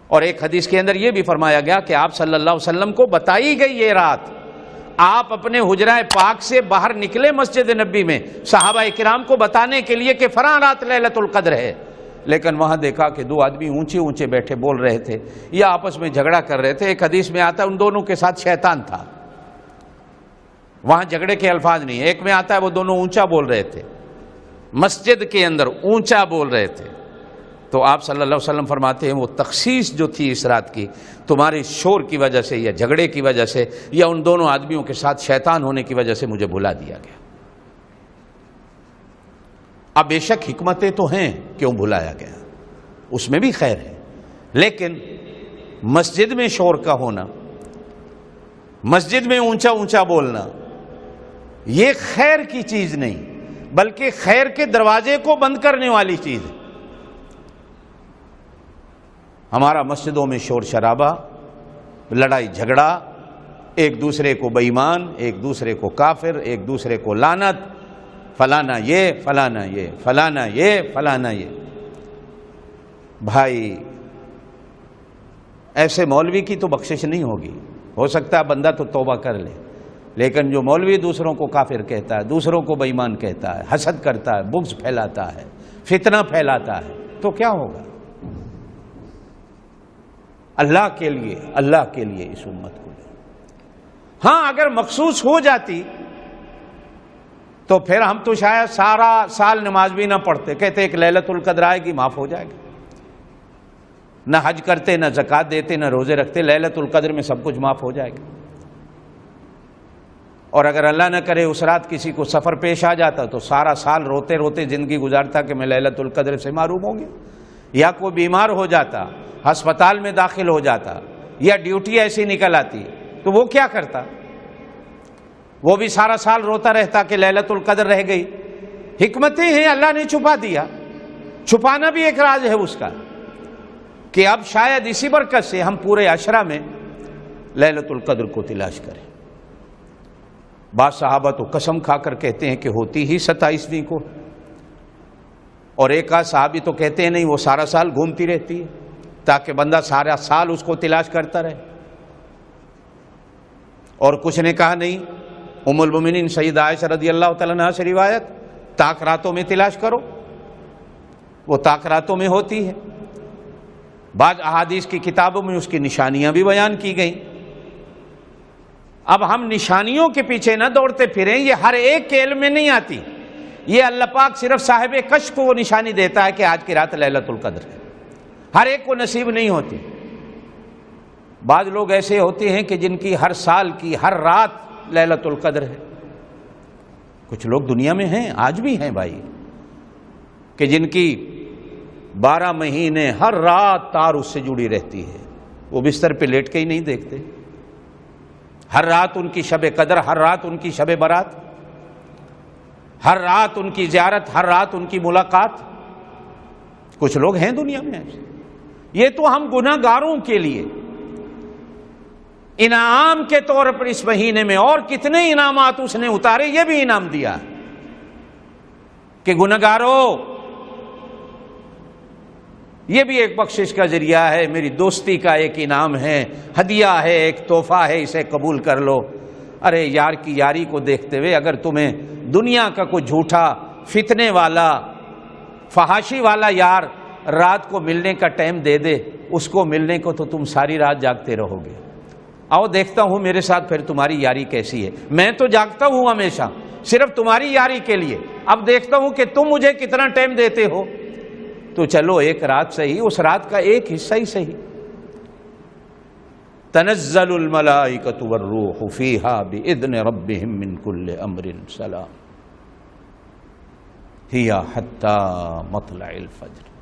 اور ایک حدیث کے اندر یہ بھی فرمایا گیا کہ آپ صلی اللہ علیہ وسلم کو بتائی گئی یہ رات، آپ اپنے حجرہ پاک سے باہر نکلے مسجد نبی میں صحابہ کرام کو بتانے کے لیے کہ فلاں رات لیلۃ القدر ہے، لیکن وہاں دیکھا کہ دو آدمی اونچے اونچے بیٹھے بول رہے تھے یا آپس میں جھگڑا کر رہے تھے۔ ایک حدیث میں آتا ہے ان دونوں کے ساتھ شیطان تھا، وہاں جھگڑے کے الفاظ نہیں، ایک میں آتا ہے وہ دونوں اونچا بول رہے تھے، مسجد کے اندر اونچا بول رہے تھے۔ تو آپ صلی اللہ علیہ وسلم فرماتے ہیں وہ تخصیص جو تھی اس رات کی تمہارے شور کی وجہ سے یا جھگڑے کی وجہ سے یا ان دونوں آدمیوں کے ساتھ شیطان ہونے کی وجہ سے مجھے بھلا دیا گیا۔ اب بے شک حکمتیں تو ہیں کیوں بھلایا گیا، اس میں بھی خیر ہے، لیکن مسجد میں شور کا ہونا، مسجد میں اونچا اونچا بولنا، یہ خیر کی چیز نہیں بلکہ خیر کے دروازے کو بند کرنے والی چیز ہے۔ ہمارا مسجدوں میں شور شرابہ، لڑائی جھگڑا، ایک دوسرے کو بے ایمان، ایک دوسرے کو کافر، ایک دوسرے کو لعنت، فلانا یہ فلانا یہ فلانا یہ فلانا یہ۔ بھائی ایسے مولوی کی تو بخشش نہیں ہوگی، ہو سکتا ہے بندہ تو توبہ کر لے، لیکن جو مولوی دوسروں کو کافر کہتا ہے، دوسروں کو بے ایمان کہتا ہے، حسد کرتا ہے، بغض پھیلاتا ہے، فتنہ پھیلاتا ہے، تو کیا ہوگا؟ اللہ کے لیے اس امت کو لے۔ ہاں اگر مخصوص ہو جاتی تو پھر ہم تو شاید سارا سال نماز بھی نہ پڑھتے، کہتے ایک لیلۃ القدر آئے گی معاف ہو جائے گا، نہ حج کرتے، نہ زکوٰۃ دیتے، نہ روزے رکھتے، لیلۃ القدر میں سب کچھ معاف ہو جائے گا۔ اور اگر اللہ نہ کرے اس رات کسی کو سفر پیش آ جاتا تو سارا سال روتے روتے زندگی گزارتا کہ میں لیلۃ القدر سے محروم ہوں گی، یا کوئی بیمار ہو جاتا، ہسپتال میں داخل ہو جاتا، یا ڈیوٹی ایسی نکل آتی تو وہ کیا کرتا؟ وہ بھی سارا سال روتا رہتا کہ لیلۃ القدر رہ گئی۔ حکمتیں ہیں، اللہ نے چھپا دیا، چھپانا بھی ایک راز ہے اس کا کہ اب شاید اسی برکت سے ہم پورے عشرہ میں لیلۃ القدر کو تلاش کریں۔ بعض صحابہ تو قسم کھا کر کہتے ہیں کہ ہوتی ہی 27ویں کو، اور ایک آدھ صحابی تو کہتے ہیں نہیں وہ سارا سال گھومتی رہتی ہے تاکہ بندہ سارا سال اس کو تلاش کرتا رہے، اور کچھ نے کہا نہیں، ام المومنین سیدہ عائشہ رضی اللہ تعالیٰ عنہا سے روایت، طاق راتوں میں تلاش کرو، وہ طاق راتوں میں ہوتی ہے۔ بعض احادیث کی کتابوں میں اس کی نشانیاں بھی بیان کی گئیں۔ اب ہم نشانیوں کے پیچھے نہ دوڑتے پھریں، یہ ہر ایک کے علم میں نہیں آتی، یہ اللہ پاک صرف صاحب کشف کو وہ نشانی دیتا ہے کہ آج کی رات لیلۃ القدر ہے، ہر ایک کو نصیب نہیں ہوتی۔ بعض لوگ ایسے ہوتے ہیں کہ جن کی ہر سال کی ہر رات لیلۃ القدر ہے، کچھ لوگ دنیا میں ہیں، آج بھی ہیں بھائی، کہ جن کی 12 مہینے ہر رات تار اس سے جڑی رہتی ہے، وہ بستر پہ لیٹ کے ہی نہیں دیکھتے، ہر رات ان کی شب قدر، ہر رات ان کی شب برات، ہر رات ان کی زیارت، ہر رات ان کی ملاقات، کچھ لوگ ہیں دنیا میں ایسے۔ یہ تو ہم گناہ گاروں کے لیے انعام کے طور پر اس مہینے میں اور کتنے انعامات اس نے اتارے، یہ بھی انعام دیا کہ گناہ گاروں یہ بھی ایک بخشش کا ذریعہ ہے، میری دوستی کا ایک انعام ہے، ہدیہ ہے، ایک تحفہ ہے، اسے قبول کر لو۔ ارے یار کی یاری کو دیکھتے ہوئے اگر تمہیں دنیا کا کوئی جھوٹا فتنے والا فحاشی والا یار رات کو ملنے کا ٹائم دے دے، اس کو ملنے کو تو تم ساری رات جاگتے رہو گے۔ آؤ دیکھتا ہوں میرے ساتھ پھر تمہاری یاری کیسی ہے، میں تو جاگتا ہوں ہمیشہ صرف تمہاری یاری کے لیے، اب دیکھتا ہوں کہ تم مجھے کتنا ٹائم دیتے ہو، تو چلو ایک رات صحیح، اس رات کا ایک حصہ ہی صحیح۔ تنزل الملائکۃ والروح فیہا بإذن ربہم من کل امر سلام ہی حتی مطلع الفجر۔